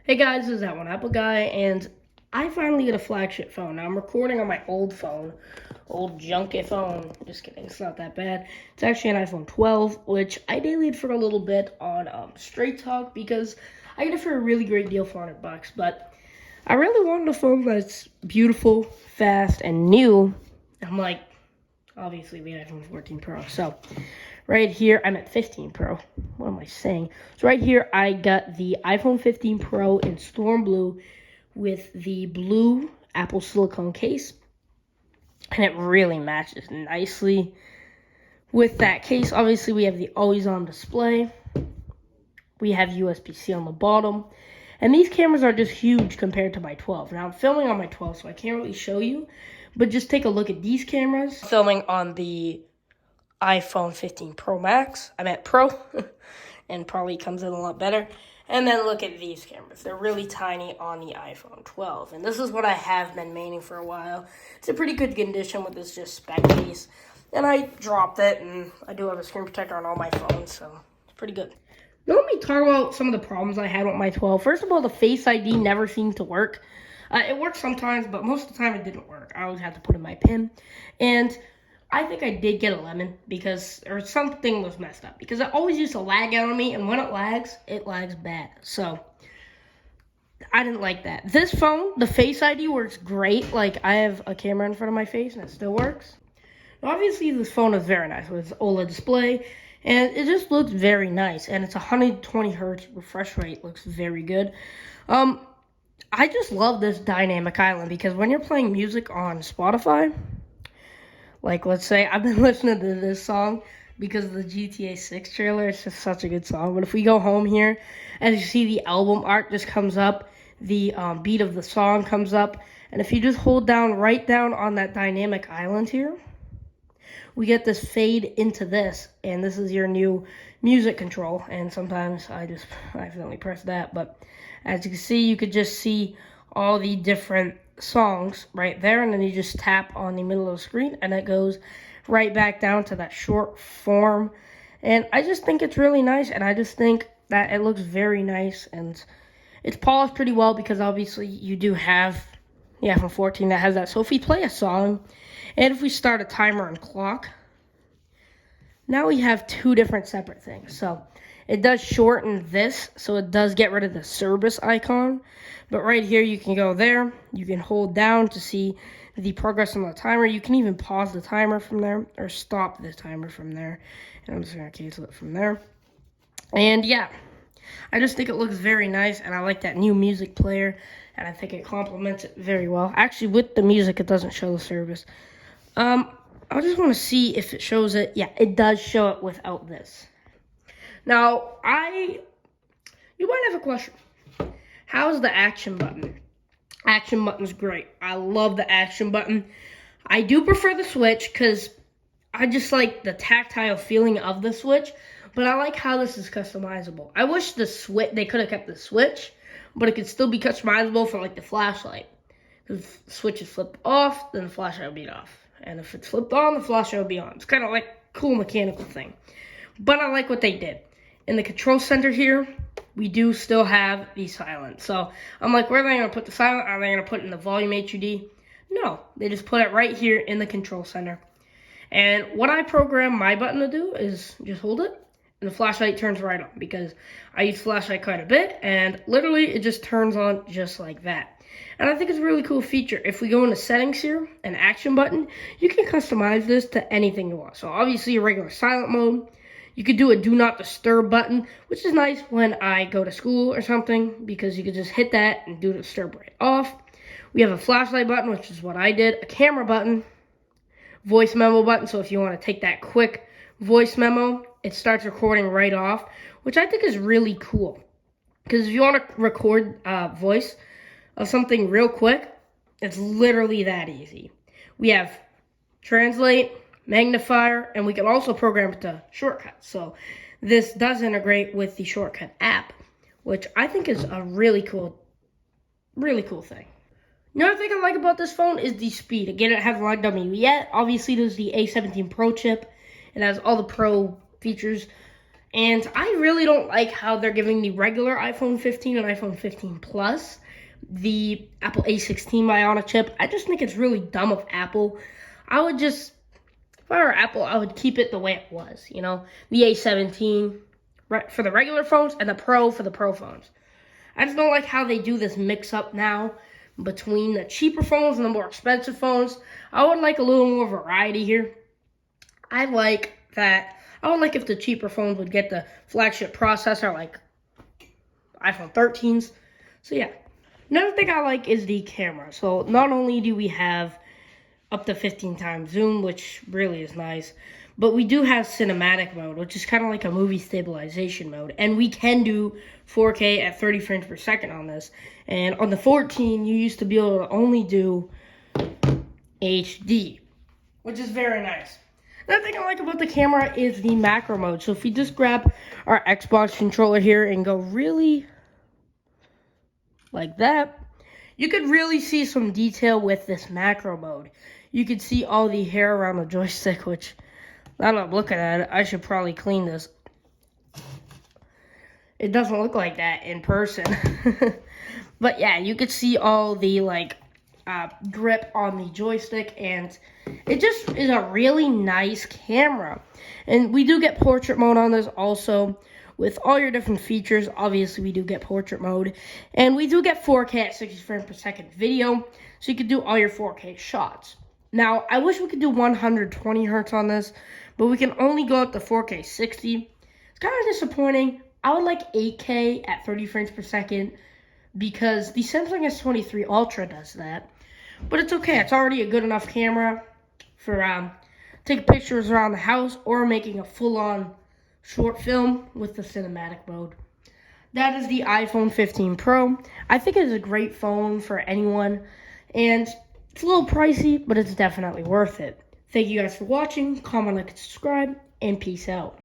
Hey guys, this is that one Apple guy, and I finally get a flagship phone. Now I'm recording on my old phone, old junky phone. Just kidding, it's not that bad. It's actually an iPhone 12, which I delayed for a little bit on Straight Talk because I get it for a really great deal for $100. But I really wanted a phone that's beautiful, fast, and new. I'm like, obviously the iPhone 14 Pro. So right here, I'm at 15 Pro. What am I saying? So right here, I got the iPhone 15 Pro in Storm Blue with the blue Apple silicone case. And it really matches nicely with that case. Obviously, we have the always-on display. We have USB-C on the bottom. And these cameras are just huge compared to my 12. Now, I'm filming on my 12, so I can't really show you. But just take a look at these cameras. Filming on the iPhone 15 Pro Max. I meant Pro. And probably comes in a lot better. And then look at these cameras. They're really tiny on the iPhone 12. And this is what I have been maining for a while. It's a pretty good condition with this just spec case. And I dropped it, and I do have a screen protector on all my phones, so it's pretty good. Now let me talk about some of the problems I had with my 12. First of all, the Face ID never seemed to work. It works sometimes, but most of the time it didn't work. I always had to put in my PIN. And I think I did get a lemon or something was messed up. Because it always used to lag out on me, and when it lags bad. So, I didn't like that. This phone, the Face ID works great. Like, I have a camera in front of my face, and it still works. Now, obviously, this phone is very nice with its OLED display. And it just looks very nice. And it's 120 hertz refresh rate. Looks very good. I just love this dynamic island because when you're playing music on Spotify, like let's say I've been listening to this song because of the GTA 6 trailer. It's just such a good song. But if we go home here, as you see, the album art just comes up. The beat of the song comes up. And if you just hold down right down on that dynamic island here, we get this fade into this, and this is your new music control. And sometimes I just accidentally press that, but as you can see, you could just see all the different songs right there, and then you just tap on the middle of the screen, and it goes right back down to that short form. And I just think it's really nice, and I just think that it looks very nice, and it's polished pretty well because obviously you do have the iPhone 14 that has that. So if we play a song, and if we start a timer and clock, now we have two different separate things. So it does shorten this, so it does get rid of the service icon. But right here, you can go there. You can hold down to see the progress on the timer. You can even pause the timer from there or stop the timer from there. And I'm just going to cancel it from there. And yeah, I just think it looks very nice, and I like that new music player, and I think it complements it very well. Actually, with the music, it doesn't show the service. I just want to see if it shows it. Yeah, it does show it without this. Now, you might have a question. How's the action button? Action button's great. I love the action button. I do prefer the Switch because I just like the tactile feeling of the Switch, but I like how this is customizable. I wish they could have kept the Switch, but it could still be customizable for like the flashlight. If the Switch is flipped off, then the flashlight will be off. And if it's flipped on, the flashlight will be on. It's kind of like a cool mechanical thing. But I like what they did. In the control center here, we do still have the silent. So I'm like, where are they going to put the silent? Are they going to put it in the volume HUD? No, they just put it right here in the control center. And what I program my button to do is just hold it, and the flashlight turns right on because I use flashlight quite a bit, and literally it just turns on just like that. And I think it's a really cool feature. If we go into settings here, an action button, you can customize this to anything you want. So obviously a regular silent mode. You could do a do not disturb button, which is nice when I go to school or something because you could just hit that and do disturb right off. We have a flashlight button, which is what I did, a camera button, voice memo button. So if you want to take that quick voice memo, it starts recording right off, which I think is really cool. Because if you want to record voice of something real quick, it's literally that easy. We have translate, magnifier, and we can also program it to shortcuts. So this does integrate with the shortcut app, which I think is a really cool thing. Another thing I like about this phone is the speed. Again, it hasn't logged on me yet. Obviously, there's the A17 Pro chip. It has all the Pro features. And I really don't like how they're giving the regular iPhone 15 and iPhone 15 Plus the Apple A16 Bionic chip. I just think it's really dumb of Apple. If I were Apple, I would keep it the way it was, the A17 for the regular phones and the Pro for the Pro phones. I just don't like how they do this mix-up now between the cheaper phones and the more expensive phones. I would like a little more variety here. I would like if the cheaper phones would get the flagship processor like iPhone 13s. So yeah. Another thing I like is the camera. So not only do we have up to 15 times zoom, which really is nice, but we do have cinematic mode, which is kind of like a movie stabilization mode. And we can do 4K at 30 frames per second on this. And on the 14, you used to be able to only do HD, which is very nice. Another thing I like about the camera is the macro mode. So if we just grab our Xbox controller here and go really like that, you could really see some detail with this macro mode. You could see all the hair around the joystick, which, now that I'm looking at it, I should probably clean this. It doesn't look like that in person. But yeah, you could see all the grip on the joystick, and it just is a really nice camera. And we do get portrait mode on this also. With all your different features, obviously we do get portrait mode. And we do get 4K at 60 frames per second video, so you can do all your 4K shots. Now, I wish we could do 120 hertz on this, but we can only go up to 4K 60. It's kind of disappointing. I would like 8K at 30 frames per second because the Samsung S23 Ultra does that. But it's okay. It's already a good enough camera for taking pictures around the house or making a full-on short film with the cinematic mode. That is the iPhone 15 Pro. I think it is a great phone for anyone, and it's a little pricey, but it's definitely worth it. Thank you guys for watching. Comment, like, and subscribe, and peace out.